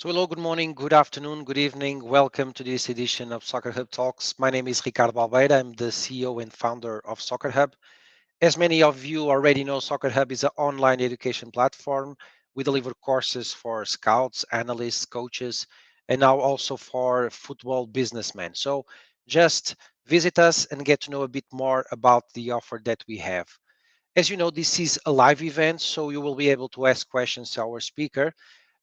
So hello, good morning, good afternoon, good evening. Welcome to this edition of Soccer Hub Talks. My name is Ricardo Almeida. I'm the CEO and founder of Soccer Hub. As many of you already know, Soccer Hub is an online education platform. We deliver courses for scouts, analysts, coaches, and now also for football businessmen. So just visit us and get to know a bit more about the offer that we have. As you know, this is a live event, so you will be able to ask questions to our speaker.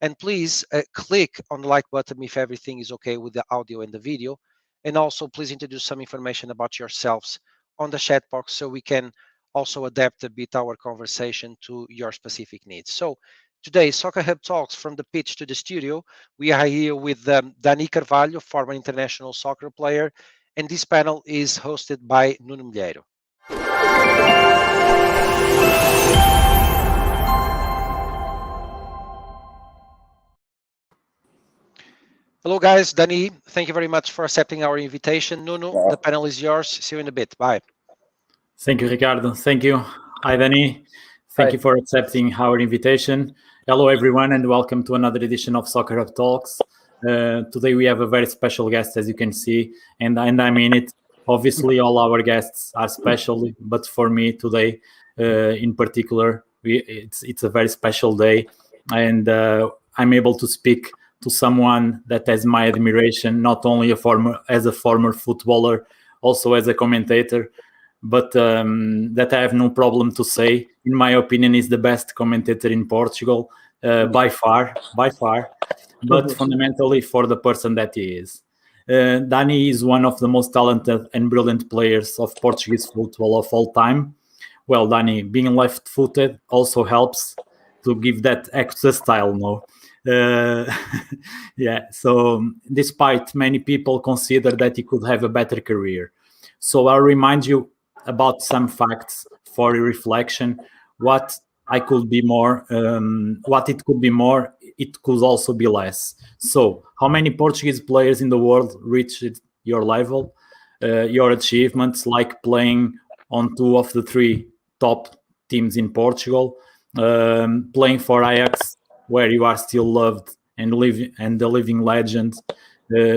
And please click on the like button if everything is okay with the audio and the video. And also, please introduce some information about yourselves on the chat box so we can also adapt a bit our conversation to your specific needs. So today, Soccer Hub Talks from the pitch to the studio. We are here with Dani Carvalho, former international soccer player, and this panel is hosted by Nuno Milheiro. Hello, guys. Dani, thank you very much for accepting our invitation. Nuno, the panel is yours. See you in a bit. Bye. Thank you, Ricardo. Thank you. Hi, Dani. Thank you for accepting our invitation. Hello, everyone, and welcome to another edition of Soccer Hub Talks. Today, we have a very special guest, as you can see, and I mean it. Obviously, all our guests are special, but for me today, in particular, it's a very special day, and I'm able to speak to someone that has my admiration, not only as a former footballer, also as a commentator, but that I have no problem to say, in my opinion, is the best commentator in Portugal, by far, but fundamentally for the person that he is. Dani is one of the most talented and brilliant players of Portuguese football of all time. Well, Dani, being left-footed also helps to give that extra style, no? So despite many people consider that he could have a better career. So I'll remind you about some facts for reflection. What it could be more, it could also be less. So how many Portuguese players in the world reached your level, your achievements, like playing on two of the three top teams in Portugal, playing for Ajax, where you are still loved and the living legend,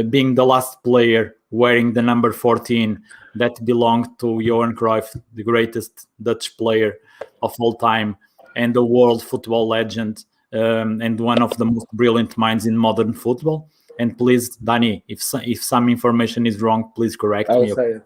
being the last player wearing the number 14 that belonged to Johan Cruyff, the greatest Dutch player of all time, and the world football legend, and one of the most brilliant minds in modern football. And please, Dani, if some information is wrong, please correct me. I will say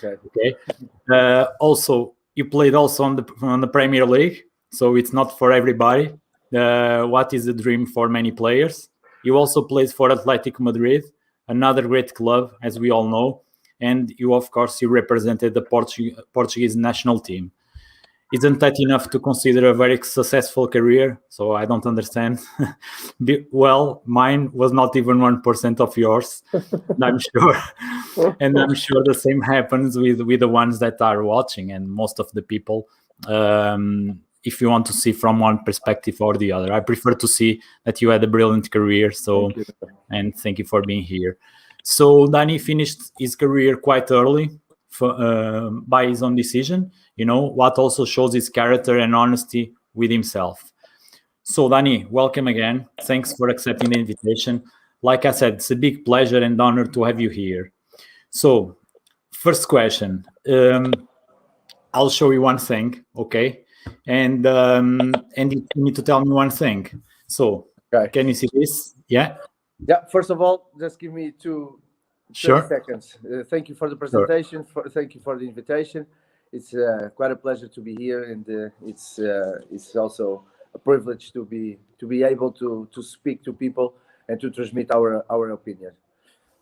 it. Okay. Also, you played also on the Premier League, so it's not for everybody. What is a dream for many players. You also played for Atletico Madrid, another great club, as we all know, and you, of course, you represented the Portuguese national team. Isn't that enough to consider a very successful career? So I don't understand. Well, mine was not even 1% of yours, I'm sure. And I'm sure the same happens with the ones that are watching, and most of the people, if you want to see from one perspective or the other. I prefer to see that you had a brilliant career. So, and thank you for being here. So Dani finished his career quite early by his own decision, what also shows his character and honesty with himself. So Dani, welcome again. Thanks for accepting the invitation. Like I said, it's a big pleasure and honor to have you here. So first question, I'll show you one thing, okay? And you need to tell me one thing. So, Can you see this? Yeah. First of all, just give me 2 seconds. Thank you for the presentation. Thank you for the invitation. It's quite a pleasure to be here, and it's also a privilege to be able to speak to people and to transmit our opinion.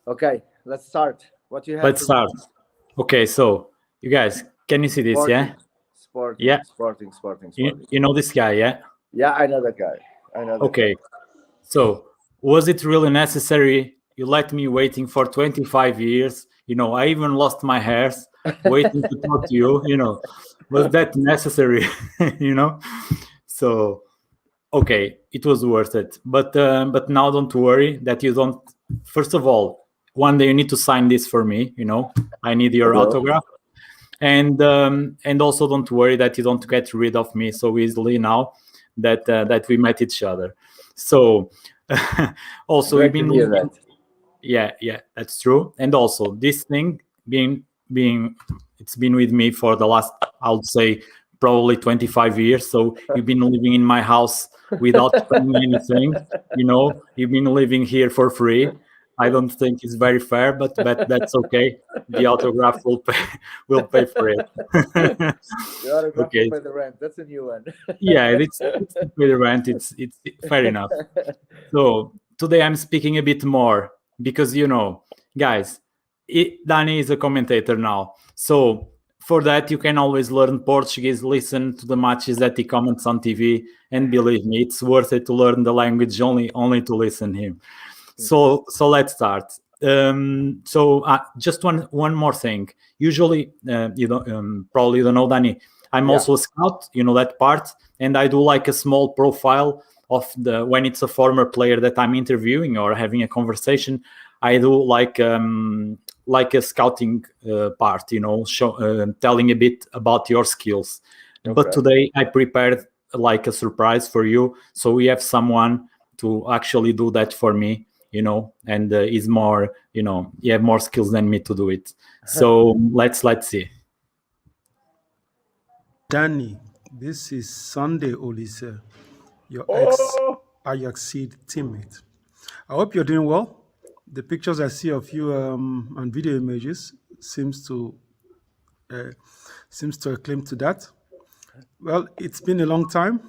Okay, let's start. What you have? Let's start. Okay, so you guys, can you see this? Sporting. You know this guy, yeah? Yeah, I know that guy. Okay, so was it really necessary? You let me waiting for 25 years. I even lost my hairs waiting to talk to you. Was that necessary? So, okay, it was worth it. But now don't worry that you don't. First of all, one day you need to sign this for me. I need your autograph. And also don't worry that you don't get rid of me so easily now that we met each other. So Also, Great you've to been hear living, that. yeah, that's true. And also, this thing being it's been with me for the last, I would say, probably 25 years. So you've been living in my house without paying anything. You've been living here for free. I don't think it's very fair, but that's okay. The autograph will pay will pay for it. The autograph will Okay. pay the rent. That's a new one. Yeah, it's to pay the rent. It's fair enough. So today I'm speaking a bit more because guys, Dani is a commentator now. So for that you can always learn Portuguese, listen to the matches that he comments on TV, and believe me, it's worth it to learn the language only to listen him. So let's start. Just one more thing. Usually, probably you don't know, Dani. I'm also a scout. You know that part, and I do like a small profile of when it's a former player that I'm interviewing or having a conversation. I do like a scouting part. Telling a bit about your skills. Okay. But today I prepared like a surprise for you, so we have someone to actually do that for me. And is more, you have more skills than me to do it. So let's see. Dani, this is Sunday Olise, your Oh, ex-Ajax teammate. I hope you're doing well. The pictures I see of you and video images seems to acclaim to that. Well, it's been a long time,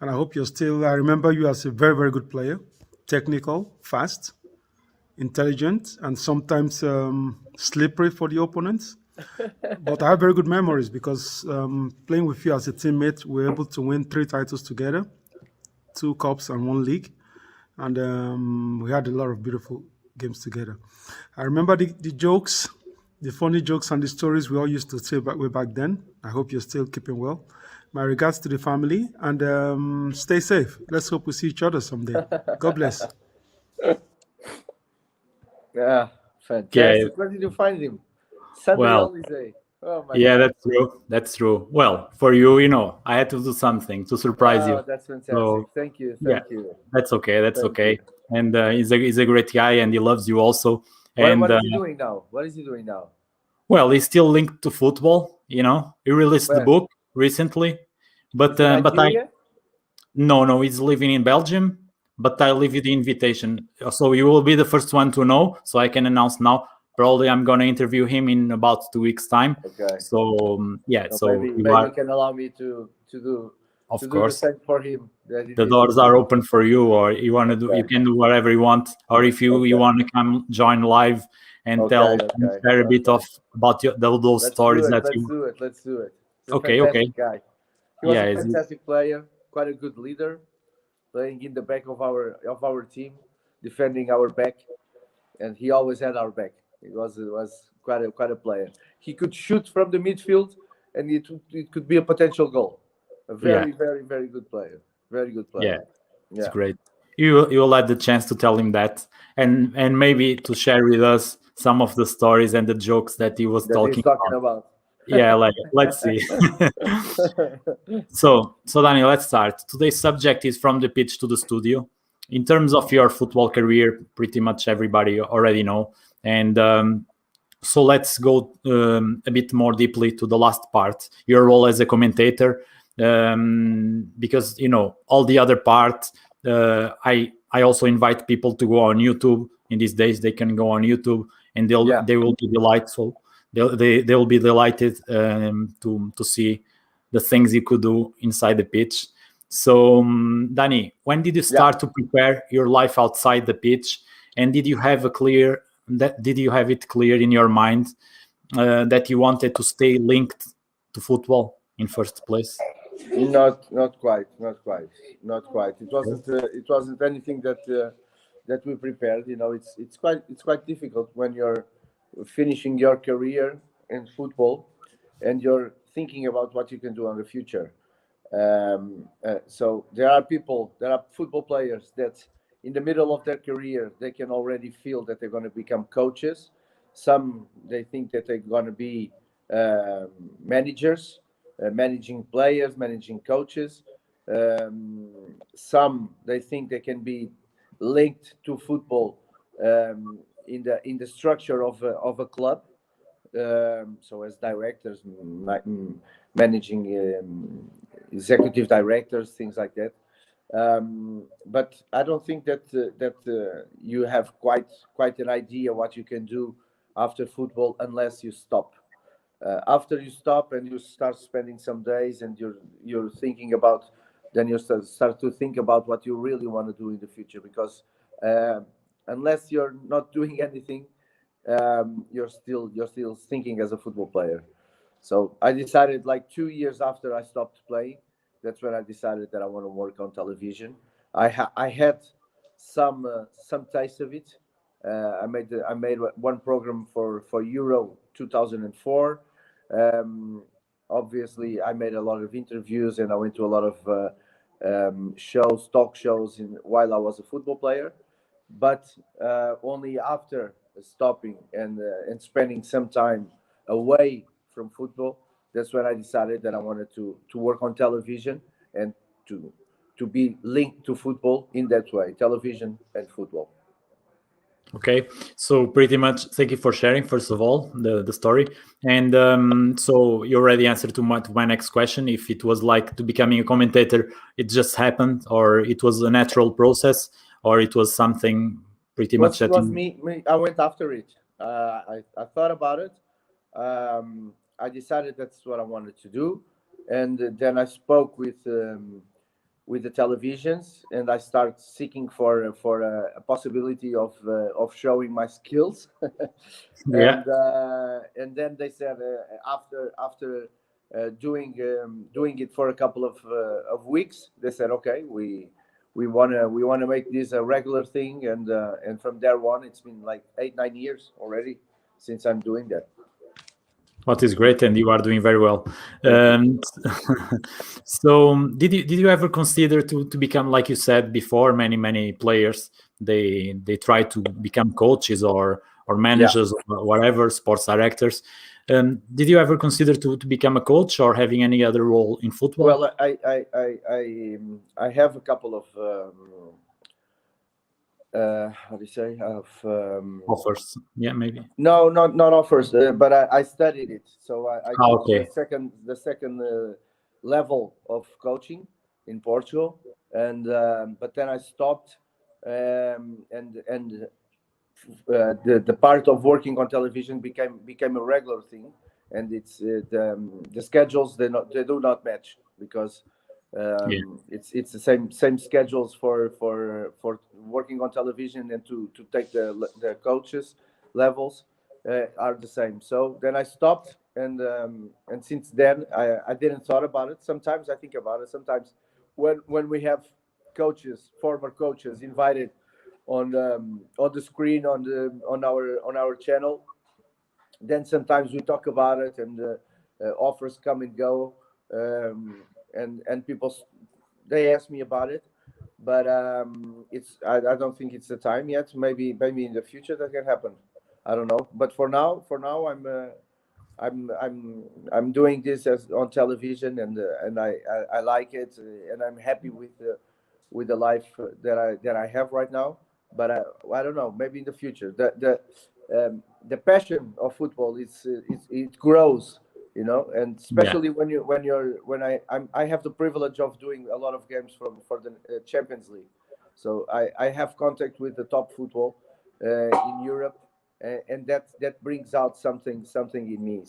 and I hope you're still. I remember you as a very, very good player, technical, fast, intelligent, and sometimes slippery for the opponents. But I have very good memories because playing with you as a teammate, we were able to win 3 titles together, 2 cups and 1 league, and we had a lot of beautiful games together. I remember the jokes, the funny jokes and the stories we all used to say way back then. I hope you're still keeping well. My regards to the family, and stay safe. Let's hope we see each other someday. God bless. yeah, fantastic. Yeah. Where did you find him? Sunday Well, holiday. Oh my yeah, God. that's true. Well, for you, I had to do something to surprise you. That's fantastic. So Thank you. yeah, Thank you. that's okay. That's Thank okay. you. And he's a great guy, and he loves you also. And What is he doing now? What is he doing now? well, he's still linked to football. He released the Where? book recently, but Is in but Nigeria? no, he's living in Belgium. But I leave you the invitation, so you will be the first one to know. So I can announce now. Probably I'm going to interview him in about 2 weeks' time. Okay. So yeah, So so maybe you you can allow me to do of to do course. the same for him. That it The is. doors are open for you, or you want to do, you can do whatever you want, or if you Okay. you want to come join live and Okay, tell okay, and share a bit okay. about those Let's do stories it. that Let's you. do it. Let's do it. He's a Okay, fantastic guy. He was yeah, a fantastic player, quite a good leader, playing in the back of our team, defending our back, and he always had our back. It was quite a player. He could shoot from the midfield, and it could be a potential goal. A very, very, very good player. Very good player. It's great. You will have the chance to tell him that, and maybe to share with us some of the stories and the jokes that he was That he's talking about. Yeah, let's see. So Dani, let's start. Today's subject is from the pitch to the studio. In terms of your football career, pretty much everybody already know. And so let's go a bit more deeply to the last part, your role as a commentator, because all the other part. I also invite people to go on YouTube. In these days, they can go on YouTube, and they will be delightful. They will be delighted to see the things you could do inside the pitch. So, Dani, when did you start to prepare your life outside the pitch, and did you have it clear in your mind that you wanted to stay linked to football in first place? Not quite. It wasn't anything that we prepared. It's quite difficult when you're finishing your career in football and you're thinking about what you can do in the future. So there are football players that in the middle of their career they can already feel that they're going to become coaches. Some they think that they're going to be managers. Managing players, managing coaches. Some they think they can be linked to football in the structure of a club. So as directors, managing executive directors, things like that. But I don't think that you have quite an idea what you can do after football unless you stop. After you stop and you start spending some days and you're thinking about, then you start to think about what you really want to do in the future, because unless you're not doing anything, you're still thinking as a football player. So I decided, like 2 years after I stopped playing, that's when I decided that I want to work on television. I had some taste of it. I made one program for Euro 2004. Obviously, I made a lot of interviews and I went to a lot of shows, talk shows, while I was a football player. But only after stopping and spending some time away from football, that's when I decided that I wanted to work on television and to be linked to football in that way, television and football. Okay, so pretty much thank you for sharing, first of all, the story. And so you already answered to my next question. If it was like to becoming a commentator, it just happened, or it was a natural process, or it was something pretty much that was me. I went after it. I thought about it. I decided that's what I wanted to do. And then I spoke with the televisions, and I started seeking for a possibility of showing my skills. Yeah. And then they said after doing it for a couple of weeks, they said, okay, we want to make this a regular thing, and from there on, it's been like 8-9 years already since I'm doing that. What is great, and you are doing very well. So, did you ever consider to become, like you said before, many players they try to become coaches or managers, or whatever, sports directors? Did you ever consider to become a coach or having any other role in football? Well, I have a couple of how do you say, of offers? Yeah, maybe. No, not offers, but I studied it. So I took okay. the second level of coaching in Portugal, and but then I stopped, and the part of working on television became a regular thing, and it's the schedules they do not match, because it's the same schedules for working on television and to take the coaches levels are the same. So then I stopped, and since then I didn't thought about it. Sometimes I think about it. Sometimes when we have former coaches invited on the screen on our channel, then sometimes we talk about it, and offers come and go, and people they ask me about it, but I don't think it's the time yet. Maybe in the future that can happen. I don't know, but for now I'm doing this on television, and I like it, and I'm happy with the life that I have right now. But I don't know. Maybe in the future, the passion of football it grows, and especially when I have the privilege of doing a lot of games for the Champions League, so I have contact with the top football in Europe, and that brings out something in me,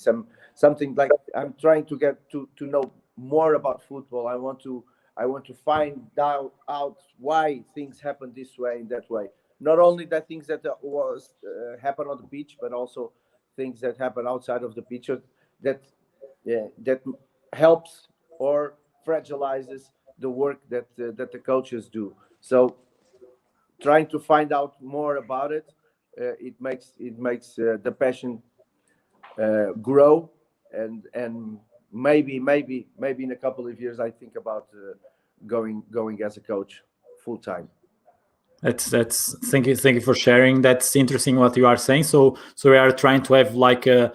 something like I'm trying to get to know more about football. I want to find out why things happen this way and that way. Not only the things that happen on the pitch, but also things that happen outside of the pitch that helps or fragilizes the work that the coaches do. So trying to find out more about it, it makes the passion grow, and maybe in a couple of years I think about going as a coach full time. That's thank you for sharing. That's interesting what you are saying. So we are trying to have like a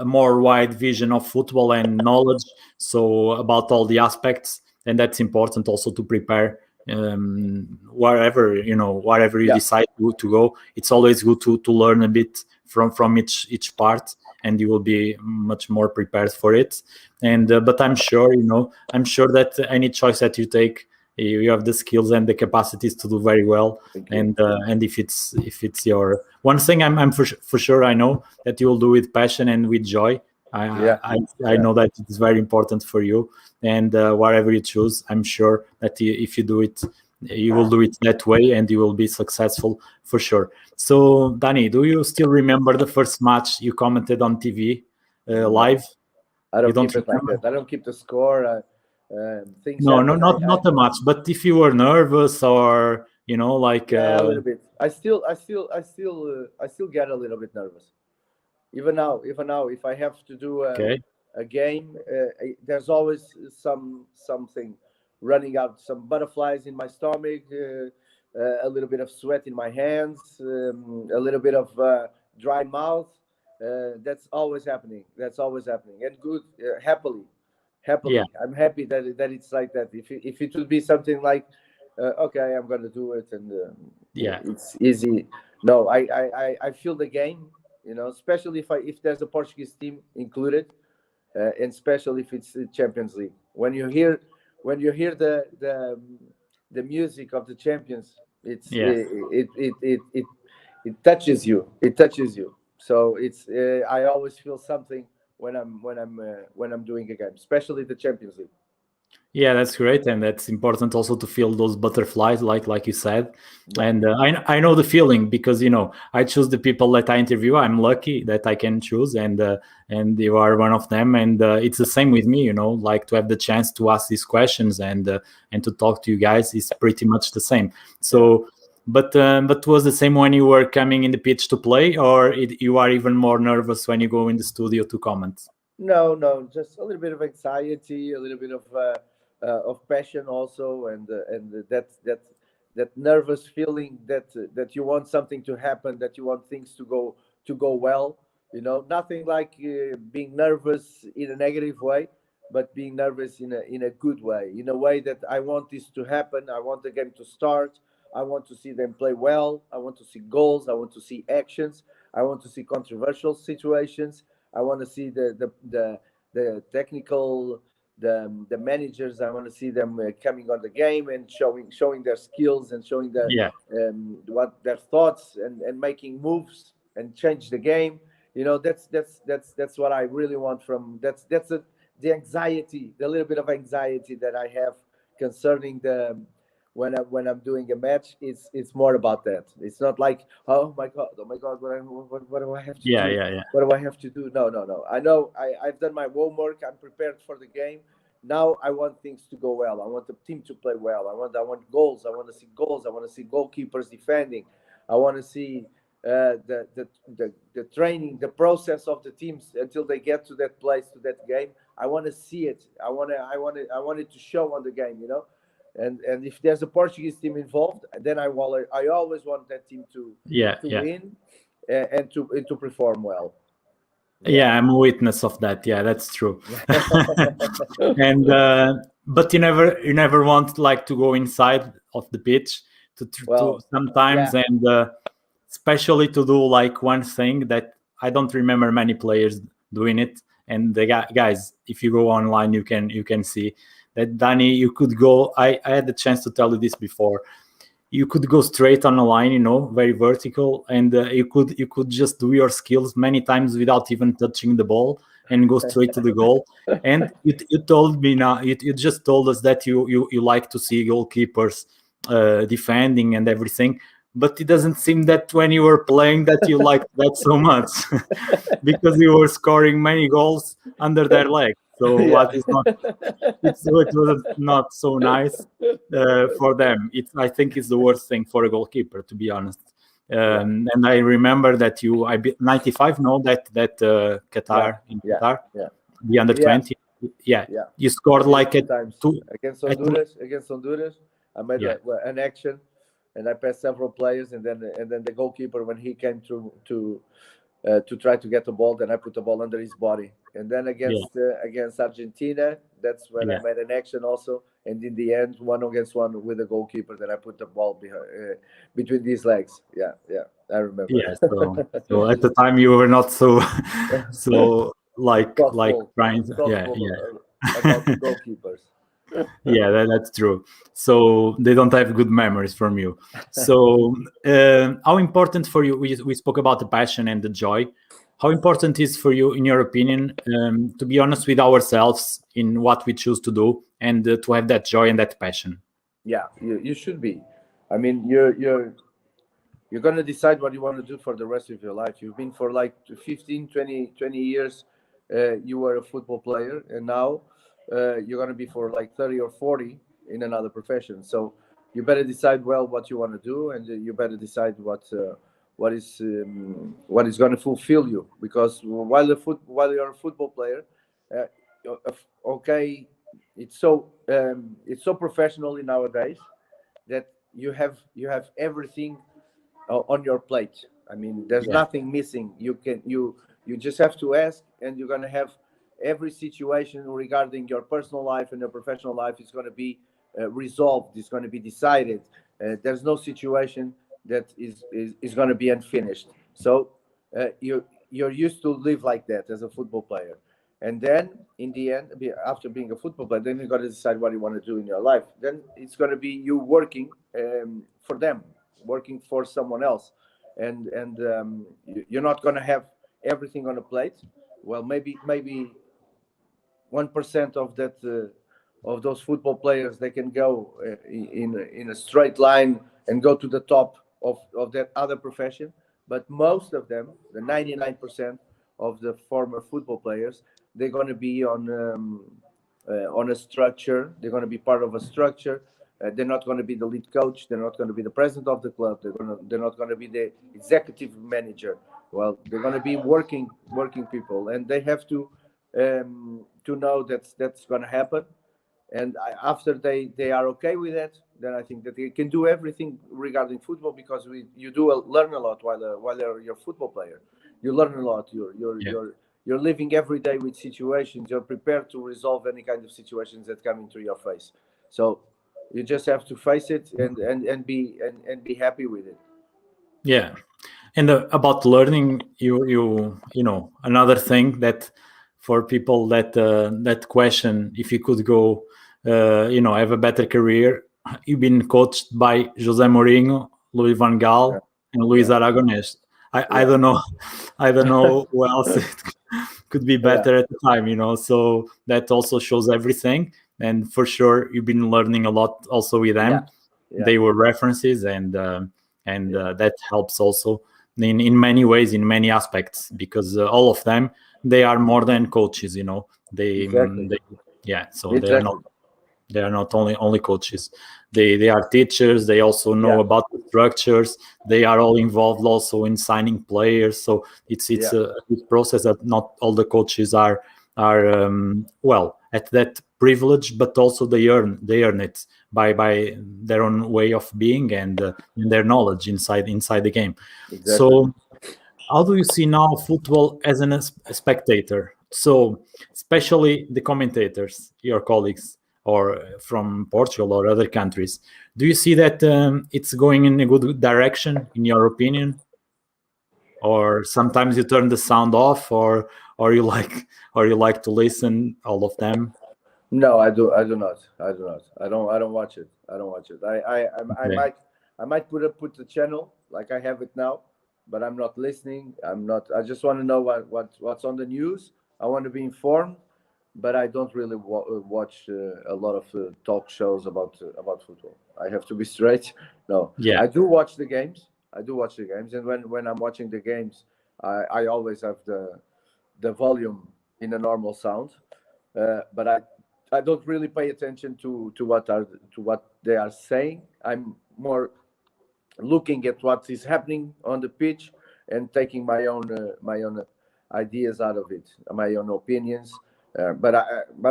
more wide vision of football and knowledge, so about all the aspects, and that's important also to prepare wherever wherever you decide to go, it's always good to learn a bit from each part, and you will be much more prepared for it. And but I'm sure that any choice that you take, you have the skills and the capacities to do very well. And if it's your one thing, I'm for sure, I know that you will do with passion and with joy. I know that it's very important for you, and whatever you choose, I'm sure that if you do it, you will do it that way, and you will be successful for sure. So, Dani, do you still remember the first match you commented on TV live? I don't keep it like that. I don't keep the score. Things no, happen. not a much. But if you were nervous, or like a little bit. I still get a little bit nervous. Even now, if I have to do a game, there's always something running out, some butterflies in my stomach, a little bit of sweat in my hands, a little bit of dry mouth. That's always happening. And good, happily. Yeah. I'm happy that it's like that. If it would be something like, okay, I'm gonna do it, and it's easy. No, I feel the game. Especially if there's a Portuguese team included, and especially if it's the Champions League. When you hear the music of the champions, it touches you. It touches you. So it's I always feel something when I'm doing a game, especially the Champions League. Yeah, that's great, and that's important also to feel those butterflies, like you said. And I know the feeling, because I choose the people that I interview. I'm lucky that I can choose, and you are one of them. And it's the same with me, like to have the chance to ask these questions and to talk to you guys is pretty much the same. So, but was the same when you were coming in the pitch to play, or you are even more nervous when you go in the studio to comment? No, just a little bit of anxiety, a little bit of passion also, and that nervous feeling that you want something to happen, that you want things to go well. Nothing like being nervous in a negative way, but being nervous in a good way, in a way that I want this to happen. I want the game to start. I want to see them play well. I want to see goals. I want to see actions. I want to see controversial situations. I want to see the technical, the managers. I want to see them coming on the game and showing their skills and showing what their thoughts, and making moves and change the game. That's what I really want from the anxiety, the little bit of anxiety that I have concerning when I'm doing a match. It's more about that. It's not like, oh my god, what do I have to do? Yeah. What do I have to do? No. I know I've done my homework. I'm prepared for the game. Now I want things to go well. I want the team to play well. I want goals. I want to see goals. I want to see goalkeepers defending. I want to see the training, the process of the teams until they get to that place, to that game. I want to see it. I want it to show on the game. And if there's a Portuguese team involved, then I always want that team to win and to perform well. Yeah, I'm a witness of that. Yeah, that's true. And but you never want like to go inside of the pitch to sometimes, and especially to do like one thing that I don't remember many players doing it. And the guys, if you go online, you can see that, Dani, you could go. I had the chance to tell you this before. You could go straight on a line, very vertical, and you could just do your skills many times without even touching the ball and go straight to the goal. And you told me now, you just told us that you like to see goalkeepers defending and everything, but it doesn't seem that when you were playing that you liked that so much, because you were scoring many goals under their legs. So it was not so nice for them. I think it's the worst thing for a goalkeeper, to be honest. And I remember that 95, no, that Qatar, Qatar, the under 20, you scored like at two against Honduras. I made an action, and I passed several players, and then the goalkeeper, when he came to try to get the ball, then I put the ball under his body. And then against Argentina, that's when I made an action also. And in the end, 1-against-1 with the goalkeeper, then I put the ball between these legs. Yeah, I remember. Yeah. So at the time you were not so like trying. About goalkeepers. Yeah, that's true. So they don't have good memories from you. So how important for you? We spoke about the passion and the joy. How important is for you, in your opinion, to be honest with ourselves in what we choose to do and to have that joy and that passion? Yeah, you should be. I mean, you're going to decide what you want to do for the rest of your life. You've been for like 15, 20 years. You were a football player, and now you're going to be for like 30 or 40 in another profession. So you better decide well what you want to do, and you better decide what is going to fulfill you. Because while you're a football player, okay, it's so professionally nowadays that you have everything on your plate. I mean, there's nothing missing. You just have to ask, and you're going to have every situation regarding your personal life and your professional life is going to be resolved. It's going to be decided. There's no situation that is going to be unfinished. So you're used to live like that as a football player. And then in the end, after being a football player, then you got to decide what you want to do in your life. Then it's going to be you working for them, working for someone else, and you're not going to have everything on a plate. Well, maybe 1% of that of those football players, they can go in a straight line and go to the top of that other profession. But most of them, the 99% of the former football players, they're going to be on a structure. They're going to be part of a structure. They're not going to be the lead coach. They're not going to be the president of the club. They're not going to be the executive manager. Well, they're going to be working people, and they have to know that's going to happen. And after they are okay with that, then I think that they can do everything regarding football, because you learn a lot while you're a football player. You learn a lot. You're living every day with situations. You're prepared to resolve any kind of situations that come into your face. So you just have to face it and be happy with it. Yeah. And about learning, you know, another thing that for people that question if you could go, have a better career, you've been coached by José Mourinho, Louis van Gaal, and Luis Aragonés. I don't know who else it could be better at the time, so that also shows everything. And for sure you've been learning a lot also with them. They were references, and that helps also in many ways, in many aspects, because all of them, they are more than coaches, they are not only coaches. They are teachers. They also know about the structures. They are all involved also in signing players. So it's a big process that not all the coaches are at that privilege, but also they earn it by their own way of being and their knowledge inside the game. Exactly. So how do you see now football as a spectator? So especially the commentators, your colleagues, or from Portugal or other countries, do you see that it's going in a good direction, in your opinion? Or sometimes you turn the sound off, or you like to listen all of them? No, I do not. I don't watch it. I might put the channel like I have it now, but I'm not listening. I just want to know what's on the news. I want to be informed, but I don't really watch a lot of talk shows about football. I have to be straight. No. Yeah. I do watch the games. And when I'm watching the games, I always have the volume in a normal sound. But I don't really pay attention to what they are saying. I'm more looking at what is happening on the pitch and taking my own ideas out of it, my own opinions. But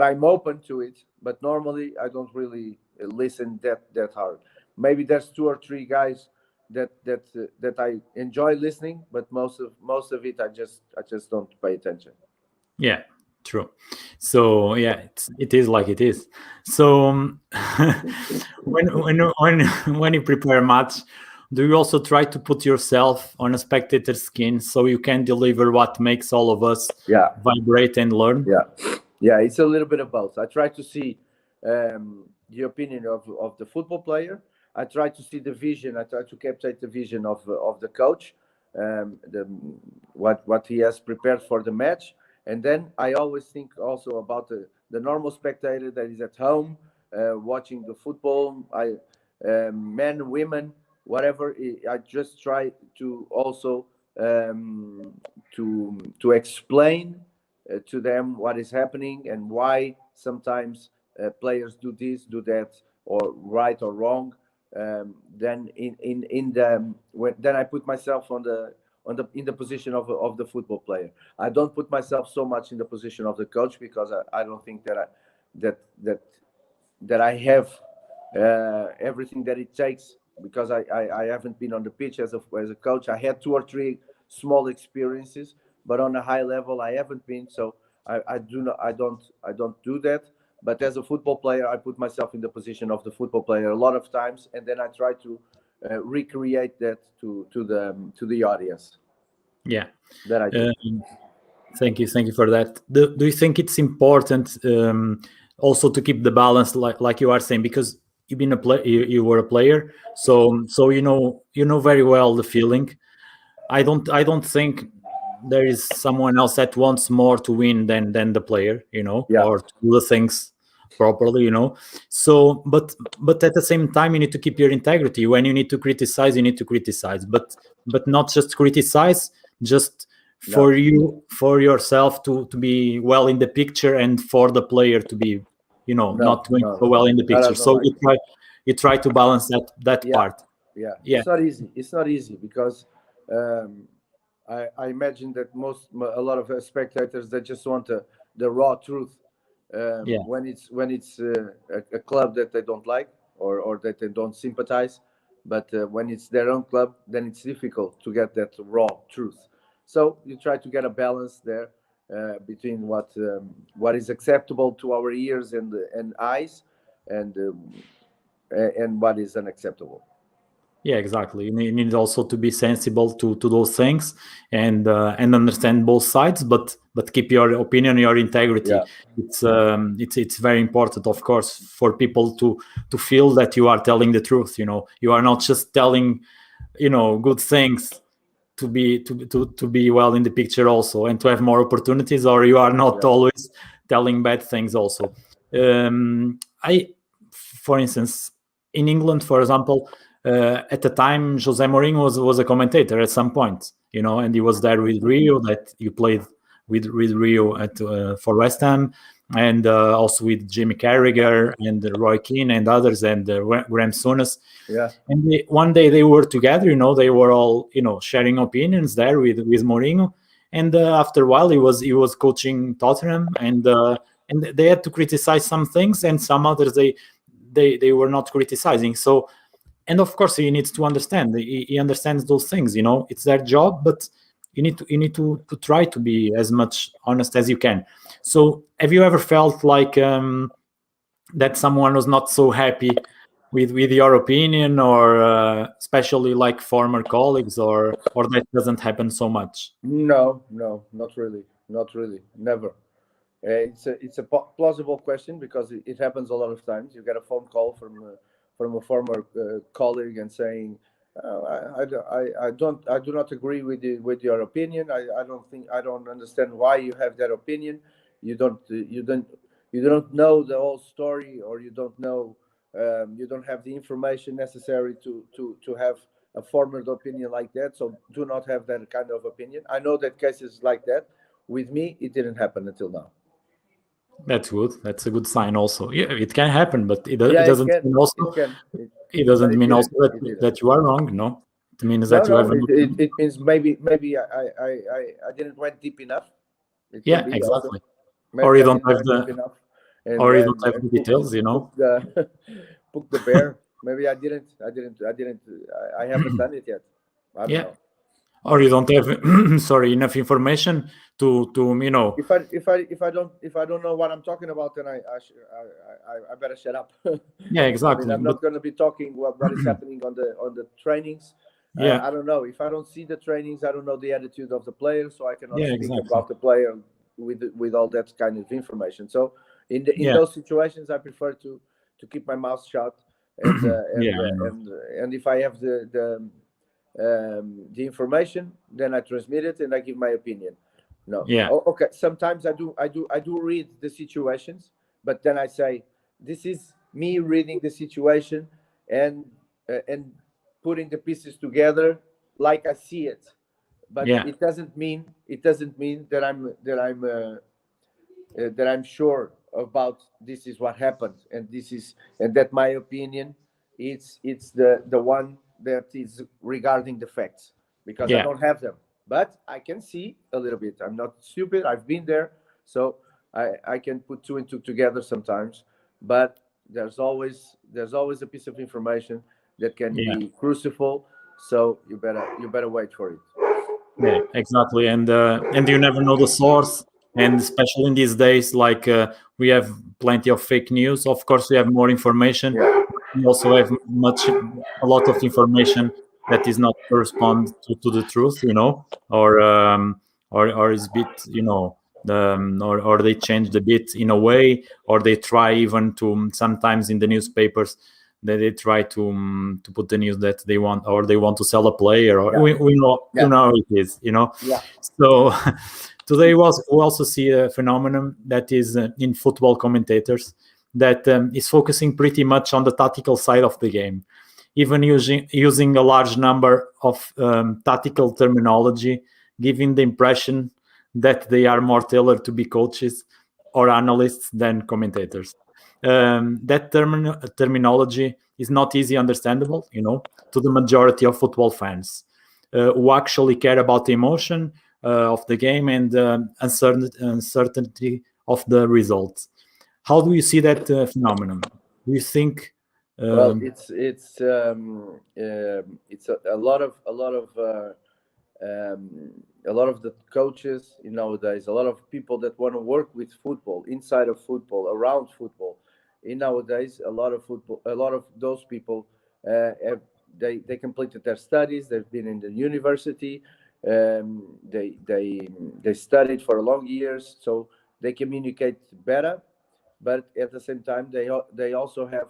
I'm open to it. But normally I don't really listen that hard. Maybe there's 2 or 3 guys that I enjoy listening, but most of it I just don't pay attention. Yeah. True. So yeah, it is like it is. So when you prepare a match, do you also try to put yourself on a spectator's skin so you can deliver what makes all of us vibrate and learn? Yeah, it's a little bit of both. I try to see the opinion of the football player. I try to see the vision. I try to capture the vision of the coach, what he has prepared for the match. And then I always think also about the normal spectator that is at home watching the football. Men, women, whatever. I just try to also to explain to them what is happening and why sometimes players do this, do that, or right or wrong. Then then I put myself in the position of the football player. I don't put myself so much in the position of the coach because I don't think that I have everything that it takes, because I haven't been on the pitch as a coach. I had 2 or 3 small experiences, but on a high level I haven't been. So I don't do that. But as a football player, I put myself in the position of the football player a lot of times, and then I try to recreate that to the audience. Yeah, that I do. Thank you for that. Do you think it's important also to keep the balance, like you are saying, because you've been you were a player, so you know very well the feeling. I don't think there is someone else that wants more to win than the player, or to do the things properly, So, but at the same time, you need to keep your integrity. When you need to criticize, you need to criticize, but not just criticize, just for yourself to be well in the picture, and for the player to be, not doing so well in the picture. So you try to balance that part. Yeah. It's not easy because I imagine that a lot of spectators, they just want the raw truth. When it's a club that they don't like or that they don't sympathize, but when it's their own club, then it's difficult to get that raw truth. So you try to get a balance there between what is acceptable to our ears and eyes, and what is unacceptable. Yeah, exactly. You need also to be sensible to those things, and understand both sides, but keep your opinion, your integrity. Yeah. It's very important, of course, for people to feel that you are telling the truth. You are not just telling good things to be well in the picture also, and to have more opportunities, or you are not always telling bad things also. For instance, in England, for example, at the time, Jose Mourinho was a commentator at some point, and he was there with Rio, that you played with Rio for West Ham, and also with Jimmy Carragher and Roy Keane and others, and Graham Souness. Yeah. And one day they were together, they were all, sharing opinions there with Mourinho. And after a while, he was coaching Tottenham, and they had to criticize some things, and some others they were not criticizing. So, and of course, he needs to understand. He understands those things. It's their job, but you need to try to be as much honest as you can. So, have you ever felt like that someone was not so happy with your opinion, or especially like former colleagues, or that doesn't happen so much? No, not really, never. It's a plausible question, because it happens a lot of times. You get a phone call from a former colleague and saying, I do not agree with your opinion. I don't understand why you have that opinion. You don't know the whole story, or you don't know. You don't have the information necessary to have a formed opinion like that. So do not have that kind of opinion. I know that cases like that. With me, it didn't happen until now. That's good. That's a good sign also. Yeah, it can happen, but it doesn't mean also that you are wrong. No, it means that you have. It means maybe I didn't went deep enough. Exactly. Or you don't have the details. Poke the bear. Maybe I didn't. I haven't done it yet. I don't know. or you don't have enough information to If I don't know what I'm talking about, then I better shut up. Yeah, exactly. I'm not going to be talking what is happening on the trainings. Yeah. I don't know. If I don't see the trainings, I don't know the attitude of the player, so I cannot speak exactly. about the player with all that kind of information. So in those situations, I prefer to keep my mouth shut, and if I have the information, then I transmit it and I give my opinion. No. Yeah. Okay. Sometimes I do read the situations, but then I say, this is me reading the situation and putting the pieces together like I see it. But it doesn't mean that I'm sure about this is what happened, and that my opinion it's the one that is regarding the facts, because I don't have them, but I can see a little bit. I'm not stupid. I've been there, so I can put two and two together sometimes. But there's always a piece of information that can be crucial. So you better wait for it. Yeah, exactly. And you never know the source. And especially in these days, like we have plenty of fake news. Of course, we have more information. Yeah. We also have a lot of information that is not correspond to the truth, or is bit, or they changed a bit in a way, or they try even to sometimes in the newspapers that they try to put the news that they want, or they want to sell a player, or we know how it is, Yeah. So today we also see a phenomenon that is in football commentators that is focusing pretty much on the tactical side of the game, even using a large number of tactical terminology, giving the impression that they are more tailored to be coaches or analysts than commentators. That terminology is not easy understandable, to the majority of football fans who actually care about the emotion of the game and uncertainty of the results. How do you see that phenomenon? Do you think? Well, it's a lot of the coaches nowadays, a lot of people that want to work with football, inside of football, around football. In nowadays, a lot of those people they completed their studies. They've been in the university. They studied for long years, so they communicate better. But at the same time, they also have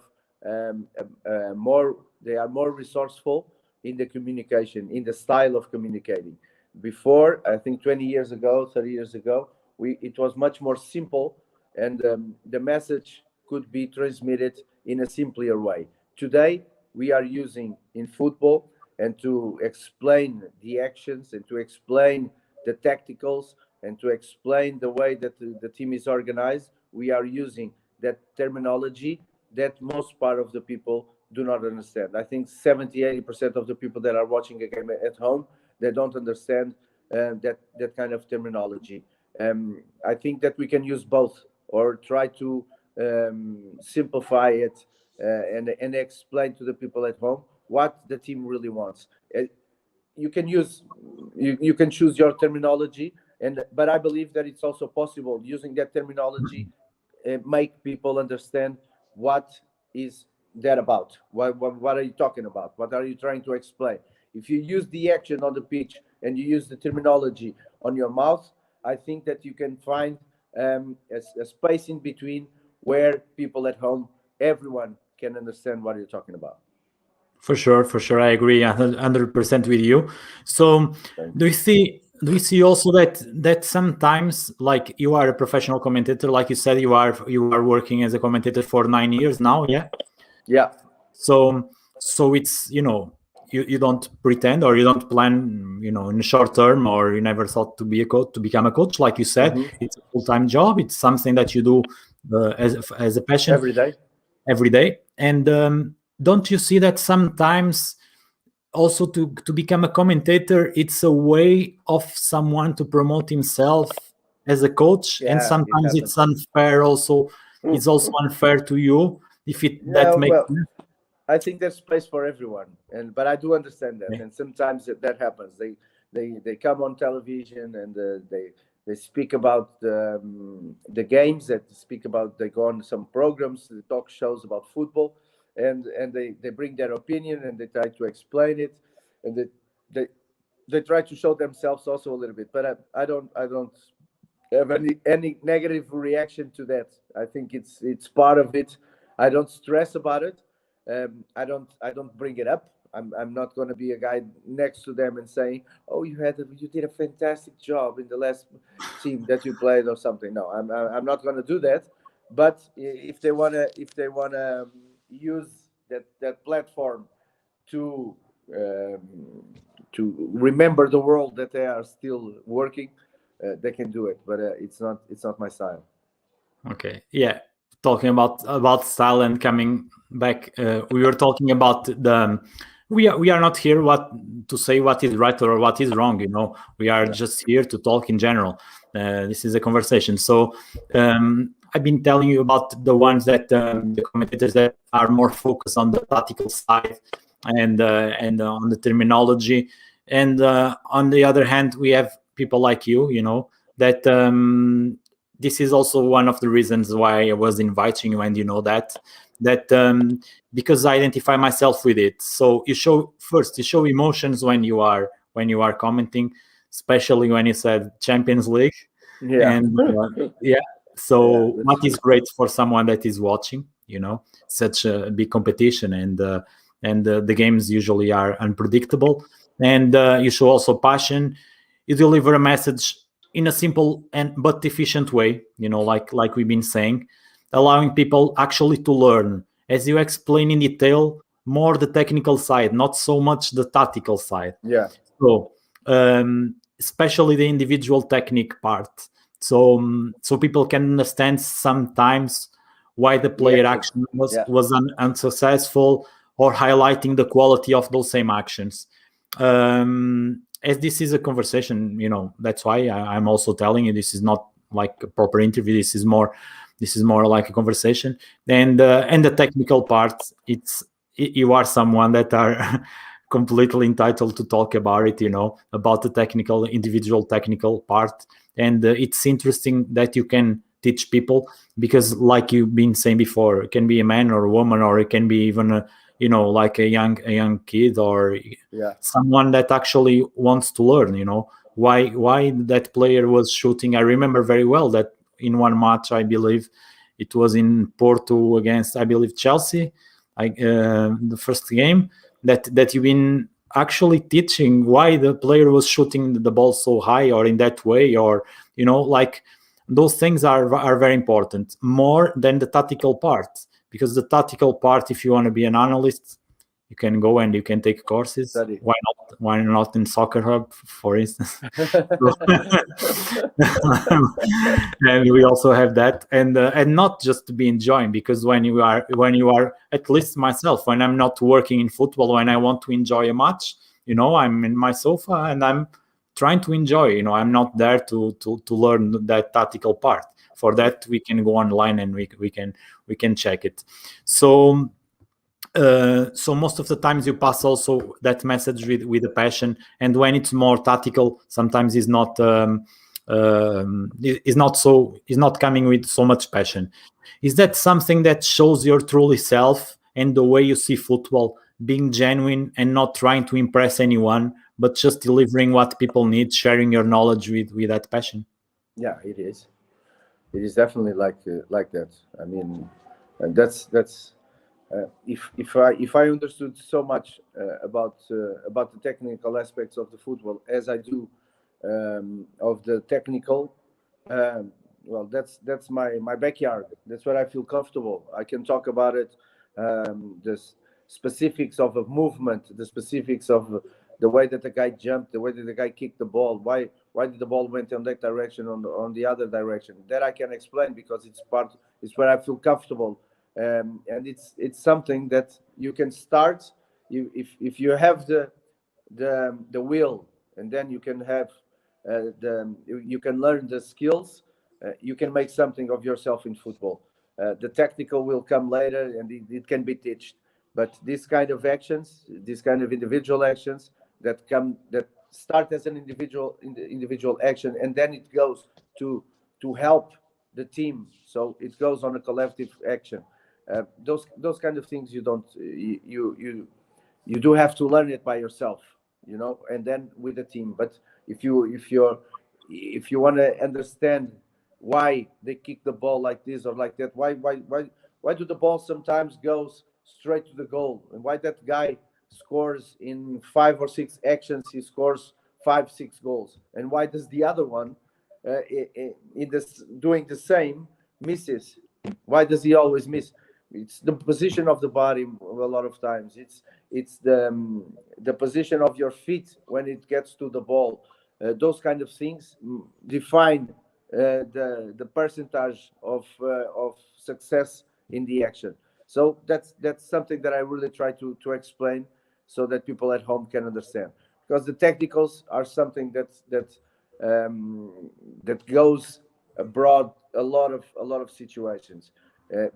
they are more resourceful in the communication, in the style of communicating. Before, I think 20 years ago, 30 years ago, it was much more simple, and the message could be transmitted in a simpler way. Today, we are using in football, and to explain the actions and to explain the tacticals and to explain the way that the team is organized, we are using that terminology that most part of the people do not understand. I think 70-80% of the people that are watching a game at home, they don't understand that kind of terminology. I think that we can use both, or try to simplify it and explain to the people at home what the team really wants. You can choose your terminology, but I believe that it's also possible using that terminology make people understand what is that about. What are you talking about? What are you trying to explain? If you use the action on the pitch and you use the terminology on your mouth, I think that you can find a space in between where people at home, everyone can understand what you're talking about. For sure, I agree 100% with you. So, do you see also that sometimes, like, you are a professional commentator, like you said, you are working as a commentator for 9 years now, yeah? Yeah. So it's, you don't pretend, or you don't plan, in the short term, or you never thought to become a coach, like you said. It's a full-time job. It's something that you do as a passion every day. And don't you see that sometimes also to become a commentator, it's a way of someone to promote himself as a coach? And sometimes it's unfair also. It's also unfair to you, if that makes sense. I think there's space for everyone, but I do understand that, Yeah. and sometimes that happens. They come on television and they speak about the games. That speak about they go on some programs, the talk shows about football, and they bring their opinion and they try to explain it, and they they try to show themselves also a little bit. But I don't have any negative reaction to that. I think it's part of it. I don't stress about it. I don't bring it up. I'm not going to be a guy next to them and saying, "Oh, you did a fantastic job in the last team that you played" or something. No, I'm not going to do that. But if they wanna use that platform to to remember the world that they are still working, they can do it. But it's not my style. Okay. Yeah. Talking about style and coming back, we were talking about the. We are not here what to say what is right or what is wrong. We are just here to talk in general. This is a conversation. So I've been telling you about the ones that the commentators that are more focused on the tactical side and on the terminology, and on the other hand, we have people like you. That this is also one of the reasons why I was inviting you, and that because I identify myself with it. So you show emotions when you are commenting, especially when you said Champions League, Yeah. and yeah. So Yeah, what that's is true. great for someone that is watching, such a big competition, and the games usually are unpredictable, and you show also passion. You deliver a message in a simple and but efficient way, like we've been saying, allowing people actually to learn as you explain in detail more the technical side, not so much the tactical side. Yeah. So especially the individual technique part, so people can understand sometimes why the The player actions. action was Yeah. was unsuccessful, or highlighting the quality of those same actions. As this is a conversation, that's why I'm also telling you this is not like a proper interview. This is more like a conversation, and the technical part. You are someone that are completely entitled to talk about it. About the individual technical part, and it's interesting that you can teach people, because like you've been saying before, it can be a man or a woman, or it can be even like a young kid, or Yeah. someone that actually wants to learn. Why that player was shooting. I remember very well that in one match, I believe it was in Porto against, I believe, Chelsea, the first game, that you've been actually teaching why the player was shooting the ball so high or in that way, or like those things are very important, more than the tactical part. Because the tactical part, if you want to be an analyst, you can go and you can take courses. Study. Why not in Soccer Hub, for instance? And we also have that, and not just to be enjoying, because when you are, at least myself, when I'm not working in football, when I want to enjoy a match, I'm in my sofa and I'm trying to enjoy. I'm not there to learn that tactical part. For that, we can go online and we can check it. So most of the times you pass also that message with a passion, and when it's more tactical, sometimes is not coming with so much passion. Is that something that shows your truly self and the way you see football, being genuine and not trying to impress anyone, but just delivering what people need, sharing your knowledge with that passion? Yeah, it is. It is definitely like that. I mean, and that's if I understood so much about the technical aspects of the football as I do of the technical, well, that's my backyard. That's where I feel comfortable. I can talk about it, specifics of a movement, the specifics of the way that the guy jumped, the way that the guy kicked the ball, why did the ball went on that direction, on the other direction. That I can explain because it's where I feel comfortable, and it's something that you can start. If you have the will, and then you can have you can learn the skills. You can make something of yourself in football. The technical will come later, and it can be taught. But these kind of actions, these kind of individual actions that start as an individual action, and then it goes to help the team. So it goes on a collective action. Those kind of things you don't you do have to learn it by yourself, and then with the team. But if you want to understand why they kick the ball like this or like that, why do the ball sometimes goes straight to the goal, and why that guy scores in 5 or 6 actions, he scores 5, 6 goals, and why does the other one in this doing the same misses? Why does he always miss? It's the position of the body a lot of times. It's the position of your feet when it gets to the ball. Those kind of things define the percentage of success in the action. So that's something that I really try to explain so that people at home can understand. Because the technicals are something that goes abroad a lot of situations.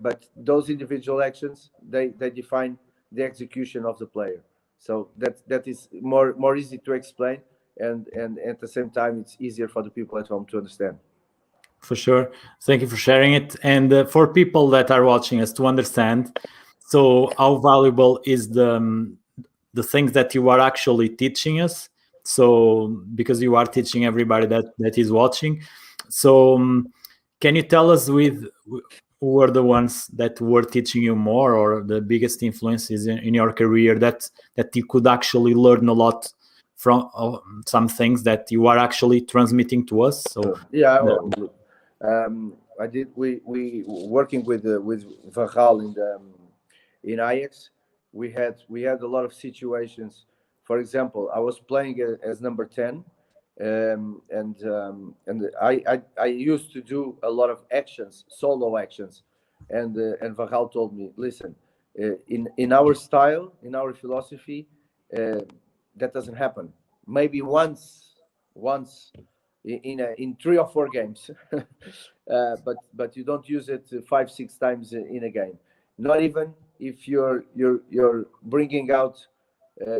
But those individual actions, they define the execution of the player. So that is more easy to explain, and at the same time it's easier for the people at home to understand. For sure. Thank you for sharing it. And for people that are watching us to understand, so how valuable is the things that you are actually teaching us? So because you are teaching everybody that is watching. So can you tell us who were the ones that were teaching you more, or the biggest influences in your career that you could actually learn a lot from, some things that you are actually transmitting to us? So yeah, I did. We working with Vachal in Ajax. We had a lot of situations. For example, I was playing as number 10, and I used to do a lot of actions, solo actions, and Vachal told me, listen, in our style, in our philosophy, that doesn't happen. Maybe once in 3 or 4 games, but you don't use it 5, 6 times in a game. Not even if you're bringing out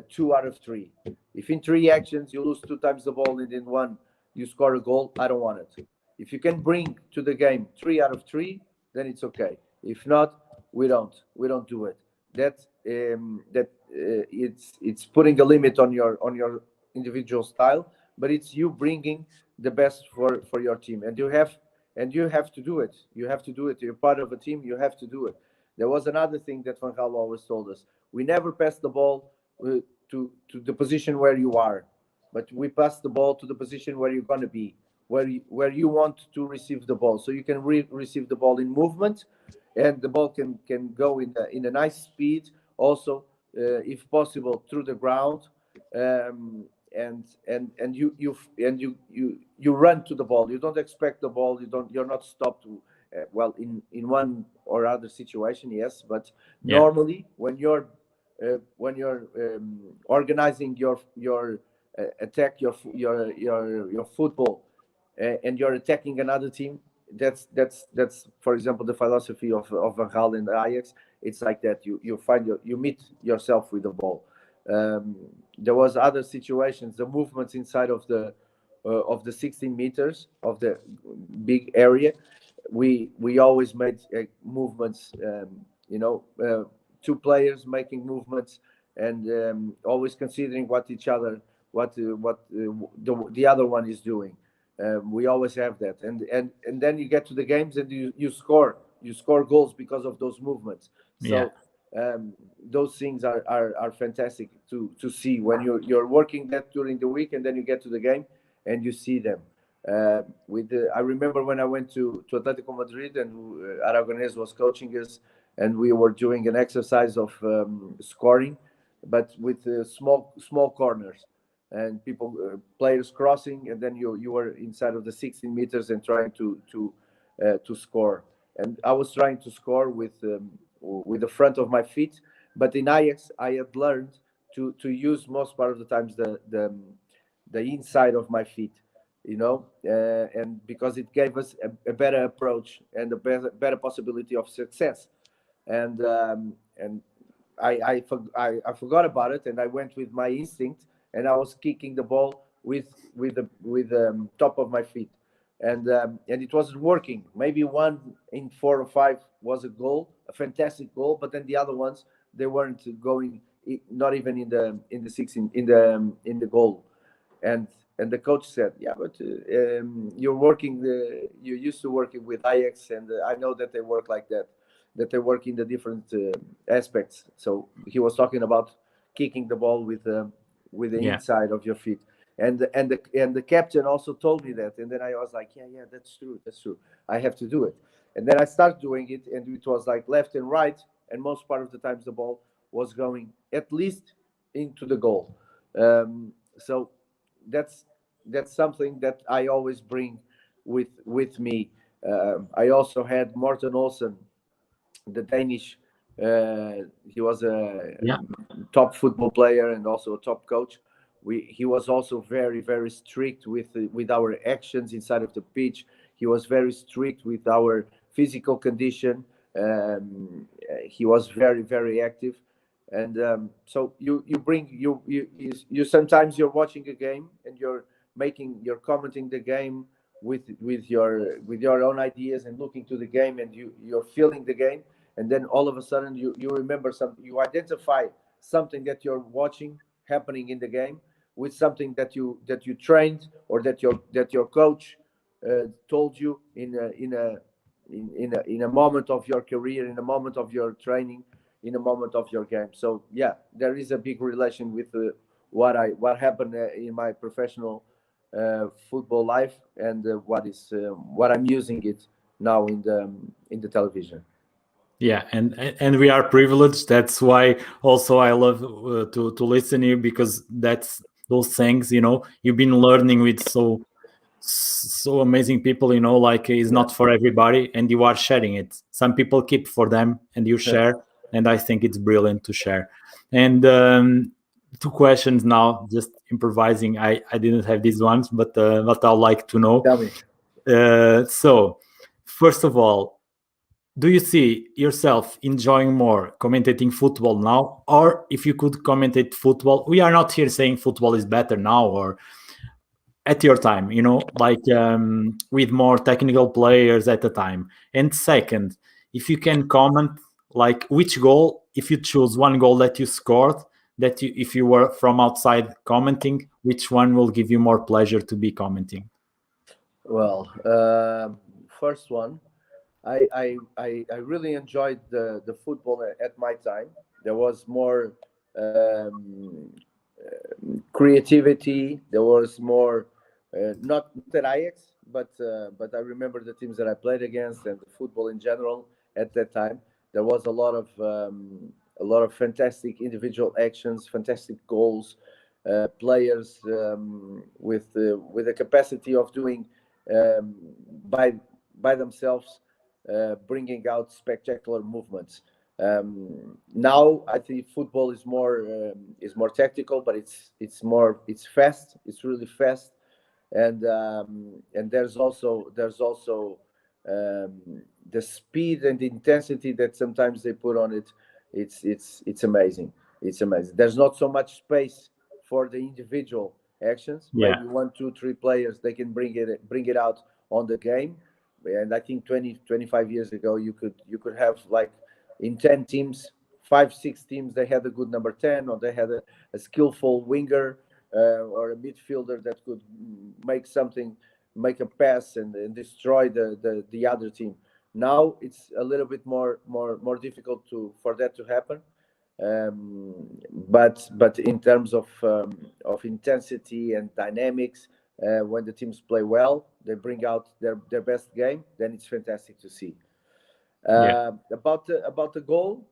2 out of 3. If in 3 actions you lose 2 times the ball and in 1 you score a goal, I don't want it. If you can bring to the game 3 out of 3, then it's okay. If not, we don't do it. It's putting a limit on your individual style, but it's you bringing the best for your team, and you have to do it. You have to do it. You're part of a team. You have to do it. There was another thing that Van Gaal always told us: we never pass the ball to the position where you are, but we pass the ball to the position where you're going to be, where you want to receive the ball, so you can receive the ball in movement, and the ball can go in a nice speed. Also, if possible, through the ground. And you run to the ball. You don't expect the ball. You're not stopped. Well, in one or other situation, yes, but normally when you're organizing your attack, your football, and you're attacking another team, that's for example the philosophy of Van Gaal and Ajax. It's like that. You meet yourself with the ball. There was other situations, the movements inside of the 16 meters of the big area. We always made movements. 2 players making movements, and always considering what the other one is doing. We always have that, and then you get to the games and you score goals because of those movements. So those things are fantastic to see when you're working that during the week, and then you get to the game and you see them. I remember when I went to Atletico Madrid and Aragonés was coaching us, and we were doing an exercise of scoring, but with small corners, and players crossing, and then you were inside of the 16 meters and trying to score. And I was trying to score with the front of my feet, but in Ajax I had learned to use most part of the times the inside of my feet, and because it gave us a better approach and a better possibility of success. And I forgot about it, and I went with my instinct, and I was kicking the ball with the top of my feet, and it wasn't working. Maybe one in 4 or 5 was a goal, a fantastic goal, but then the other ones, they weren't going, not even in the 16, in the goal. And the coach said, yeah, but you're used to working with Ajax, and I know that they work like that, that they work in the different aspects. So he was talking about kicking the ball with the Yeah. inside of your feet. And the captain also told me that, and then I was like, yeah, that's true, I have to do it. And then I started doing it, and it was like left and right, and most part of the times the ball was going at least into the goal. So that's something that I always bring with me. I also had Morten Olsen, the Danish. He was a Yeah. top football player and also a top coach. He was also very, very strict with our actions inside of the pitch. He was very strict with our physical condition. He was very, very active. And so you sometimes you're watching a game, and you're commenting the game with your own ideas, and looking to the game, and you're feeling the game, and then all of a sudden you remember something, you identify something that you're watching happening in the game with something that you trained, or that your coach told you in a moment of your career, in a moment of your training, in a moment of your game. So yeah, there is a big relation with what happened in my professional football life, and what I'm using it now in the television. Yeah, and we are privileged. That's why also I love to listen to you, because that's those things, you've been learning with so amazing people, like it's Yeah. not for everybody, and you are sharing it. Some people keep for them, and you share, and I think it's brilliant to share. And 2 questions now, just improvising. I didn't have these ones, but I'd like to know. Tell me. So first of all, do you see yourself enjoying more commentating football now, or if you could commentate football? We are not here saying football is better now, or at your time, like with more technical players at the time. And second, if you can comment, like which goal, if you choose one goal that you scored, that you, if you were from outside commenting, which one will give you more pleasure to be commenting? Well, first one, I really enjoyed the football at my time. There was more creativity. There was more, not at Ajax, but I remember the teams that I played against, and the football in general at that time. There was a lot of fantastic individual actions, fantastic goals, players with the capacity of doing um, by by themselves, bringing out spectacular movements. Now I think football is more tactical, but it's fast. It's really fast, and there's also the speed and the intensity that sometimes they put on it. It's amazing. It's amazing. There's not so much space for the individual actions. Yeah. Maybe 1, 2, 3 players, they can bring it out on the game. And I think 20, 25 years ago, you could have, like, in 10 teams, 5, 6 teams, they had a good number 10, or they had a skillful winger, or a midfielder that could make a pass and destroy the other team. Now it's a little bit more difficult for that to happen. But in terms of intensity and dynamics, when the teams play well, they bring out their best game. Then it's fantastic to see. Yeah. About the goal,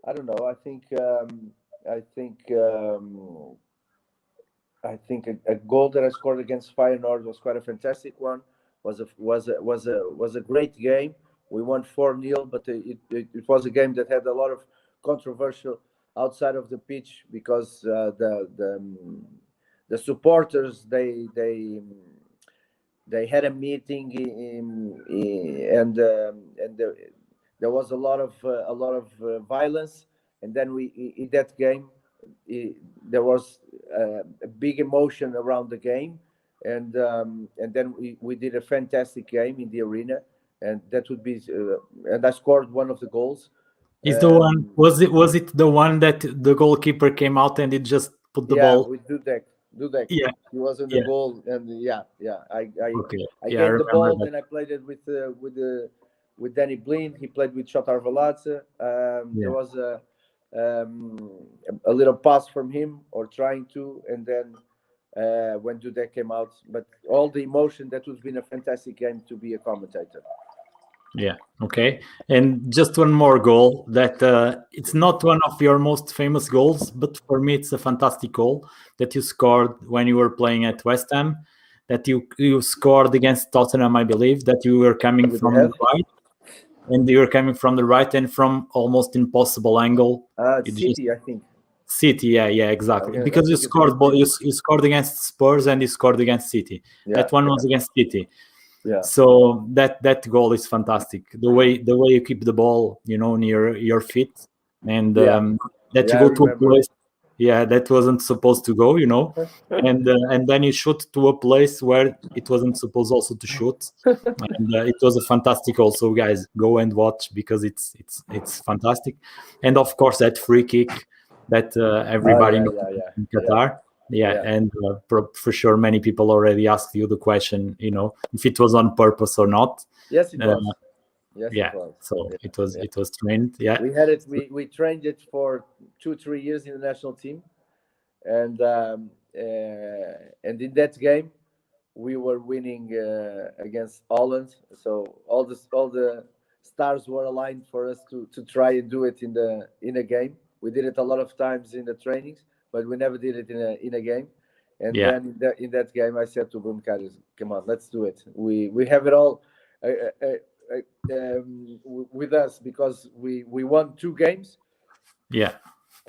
I don't know. I think a goal that I scored against Feyenoord was quite a fantastic one. Was a great game. We won 4-0, but it was a game that had a lot of controversial outside of the pitch, because the supporters, they had a meeting and there was a lot of violence, and then in that game there was a big emotion around the game, and then we did a fantastic game in the arena, and that would be and I scored one of the goals. Is the one was it the one that the goalkeeper came out and it just put the ball? With Dudek. Yeah, He was in the goal, and I okay. I Yeah, I gave the remember ball, that. then I played it with Dani Blind. He played with Carvalho. There was a little pass from him, or trying to, and then when Dudek came out, but all the emotion, that would been a fantastic game to be a commentator. Yeah, okay. And just one more goal that it's not one of your most famous goals, but for me it's a fantastic goal that you scored when you were playing at West Ham, that you scored against Tottenham, I believe, that you were coming from the right, and you were coming from the right and from almost impossible angle. City, I think. City, yeah, exactly. Because you scored you scored against Spurs and you scored against City. That one was against City. Yeah. So that goal is fantastic. The way you keep the ball, near your feet, and that you go to a place, that wasn't supposed to go, and then you shoot to a place where it wasn't supposed also to shoot, and it was a fantastic goal. So guys, go and watch because it's fantastic, and of course that free kick that everybody knows in Qatar. And for sure, many people already asked you the question, if it was on purpose or not. Yes, it was. Yes, it was. So it was trained. Yeah, we had it. We trained it for 2-3 years in the national team, and in that game, we were winning against Holland. So all the stars were aligned for us to try and do it in a game. We did it a lot of times in the trainings, but we never did it in a game. And then in that game, I said to Bruno Carlos, "Come on, let's do it. We have it all with us because we won 2 games." Yeah.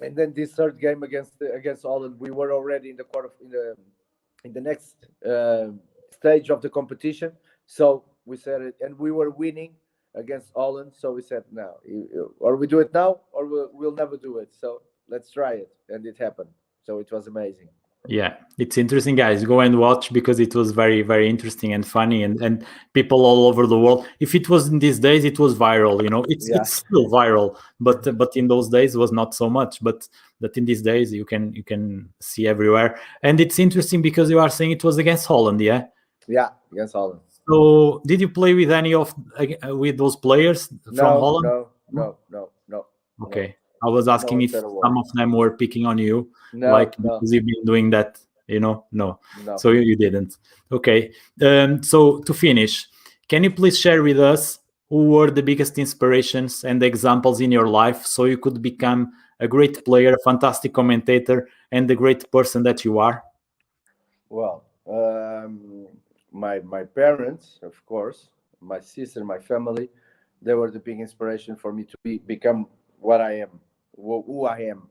And then this third game against Holland, we were already in the in the next stage of the competition. So we said it, and we were winning against Holland. So we said, "Now, or we do it now, or we'll never do it. So let's try it," and it happened. So it was amazing. Yeah, it's interesting, guys. Go and watch because it was very, very interesting and funny, and people all over the world. If it was in these days, it was viral. It's still viral, but in those days it was not so much. But in these days, you can see everywhere, and it's interesting because you are saying it was against Holland, yeah? Yeah, against Holland. So, did you play with any with those players from Holland? No. Okay. I was asking if some of them were picking on you, because you've been doing that, No. So you didn't. Okay. So to finish, can you please share with us who were the biggest inspirations and examples in your life so you could become a great player, a fantastic commentator, and the great person that you are? Well, my parents, of course, my sister, my family, they were the big inspiration for me to become what I am. Who I am,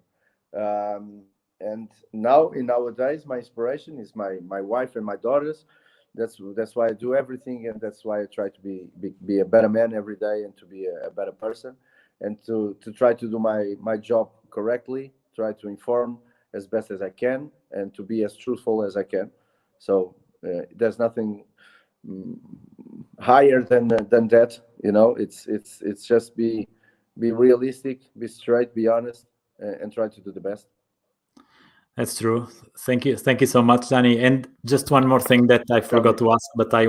and nowadays my inspiration is my wife and my daughters. That's why I do everything, and that's why I try to be a better man every day, and to be a better person, and to try to do my job correctly, try to inform as best as I can, and to be as truthful as I can. So there's nothing higher than that. It's just be realistic, be straight, be honest, and try to do the best. That's true. Thank you so much, Dani. And just one more thing that I forgot to ask, but I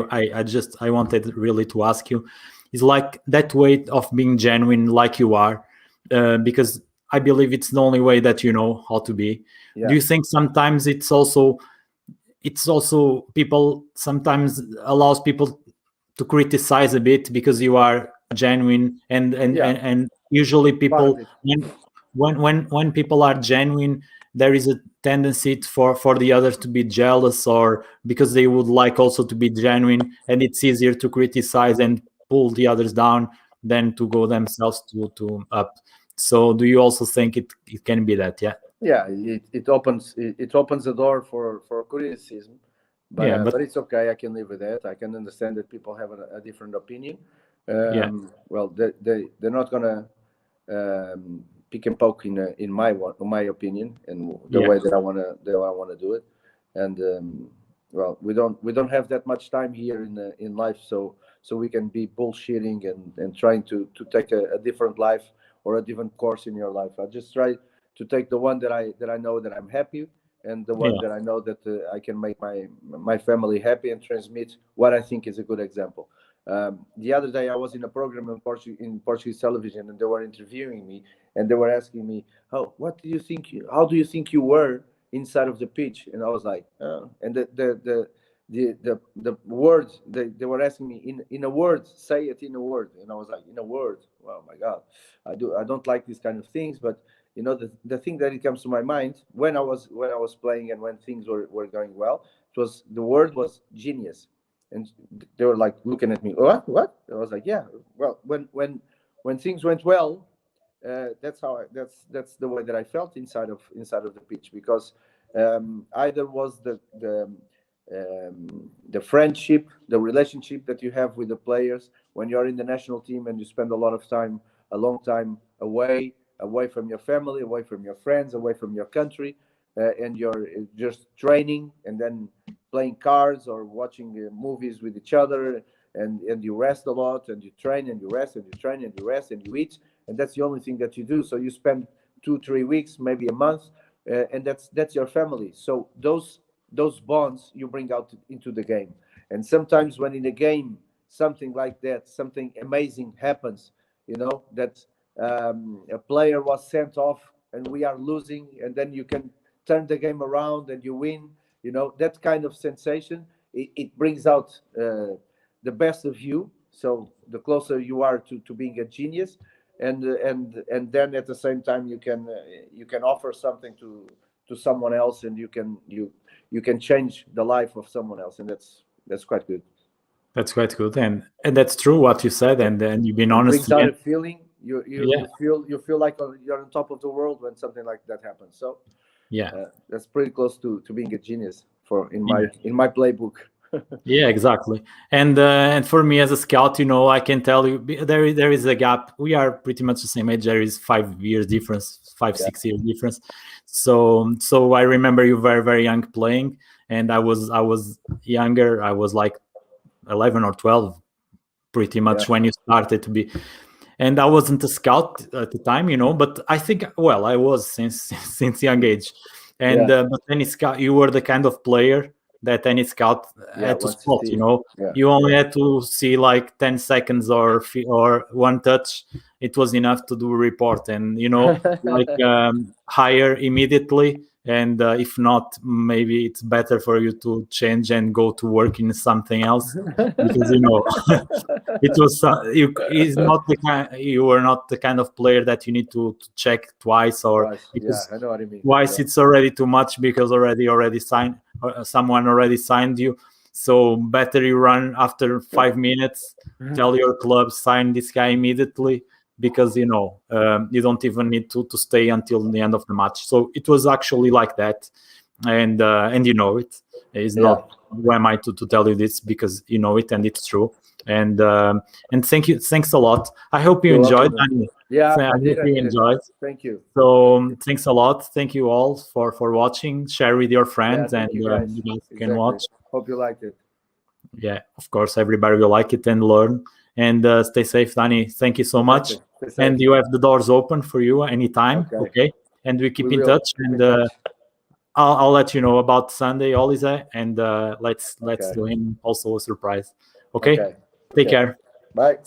wanted really to ask you, is like that way of being genuine, like you are, because I believe it's the only way that you know how to be. Yeah. Do you think sometimes it's also people sometimes allows people to criticize a bit because you are genuine and usually people when people are genuine, there is a tendency for the others to be jealous, or because they would like also to be genuine, and it's easier to criticize and pull the others down than to go themselves to up. So do you also think it can be that? Yeah, it opens the door for criticism, but it's okay. I can live with that. I can understand that people have a different opinion. Well, they're not gonna pick and poke in my opinion and the way that I wanna do it. And well, we don't have that much time here in life, so we can be bullshitting and trying to take a different life or a different course in your life. I just try to take the one that I know that I'm happy, and the one that I know that I can make my family happy and transmit what I think is a good example. The other day I was in a program in Portuguese television, and they were interviewing me, and they were asking me, how do you think you were inside of the pitch? And I was like, and the words they were asking me in a word, say it in a word, and I was like, in a word? Oh my God, I don't like these kind of things, but you know, the thing that it comes to my mind when I was playing and when things were going well, the word was genius. And they were like looking at me, what? I was like, yeah. Well, when things went well, that's the way that I felt inside of the pitch, because either was the friendship, the relationship that you have with the players when you're in the national team and you spend a long time away from your family, away from your friends, away from your country, and you're just training and then playing cards or watching movies with each other, and you rest a lot, and you train and you rest and you train and you rest and you eat, and that's the only thing that you do. So you spend 2-3 weeks, maybe a month, and that's your family. So those bonds you bring out into the game. And sometimes when in a game something like that, something amazing happens, you know, that a player was sent off and we are losing, and then you can turn the game around and you win, you know, that kind of sensation, it brings out the best of you. So the closer you are to being a genius, and then at the same time you can offer something to someone else, and you can change the life of someone else, and that's quite good. That's quite good, and that's true what you said, and you've been honest. It brings out a feeling. You feel like you're on top of the world when something like that happens. So that's pretty close to being a genius in my playbook. Yeah, exactly. And for me as a scout, you know, I can tell you there is a gap. We are pretty much the same age. There is 5 years difference, 6 years difference. So I remember you very, very young playing, and I was younger. I was like 11 or 12, pretty much when you started to be. And I wasn't a scout at the time, you know, but I think, well, I was since young age. And but any scout, you were the kind of player that any scout had to spot, you know. You only had to see like 10 seconds or one touch. It was enough to do a report, and, you know, like hire immediately. And if not, maybe it's better for you to change and go to work in something else, because, you know, it was you were not the kind of player that you need to check twice, or because I know what I mean. Twice it's already too much, because already signed, someone already signed you. So better you run after 5 minutes, tell your club, sign this guy immediately, because, you know, you don't even need to stay until the end of the match. So it was actually like that, and you know, it is not. Who am I to tell you this, because you know it and it's true. And thanks a lot. I hope you enjoyed. Dani. I hope you enjoyed. Thank you. So thanks a lot. Thank you all for watching. Share with your friends, and you guys can watch. Hope you liked it. Yeah, of course, everybody will like it and learn. And stay safe, Dani. Thank you so much. And you have the doors open for you anytime. Okay. And we keep in touch. And I'll let you know about Sunday holiday, and let's do him also a surprise. Okay. Take care. Bye.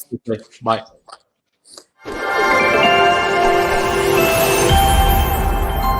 Bye.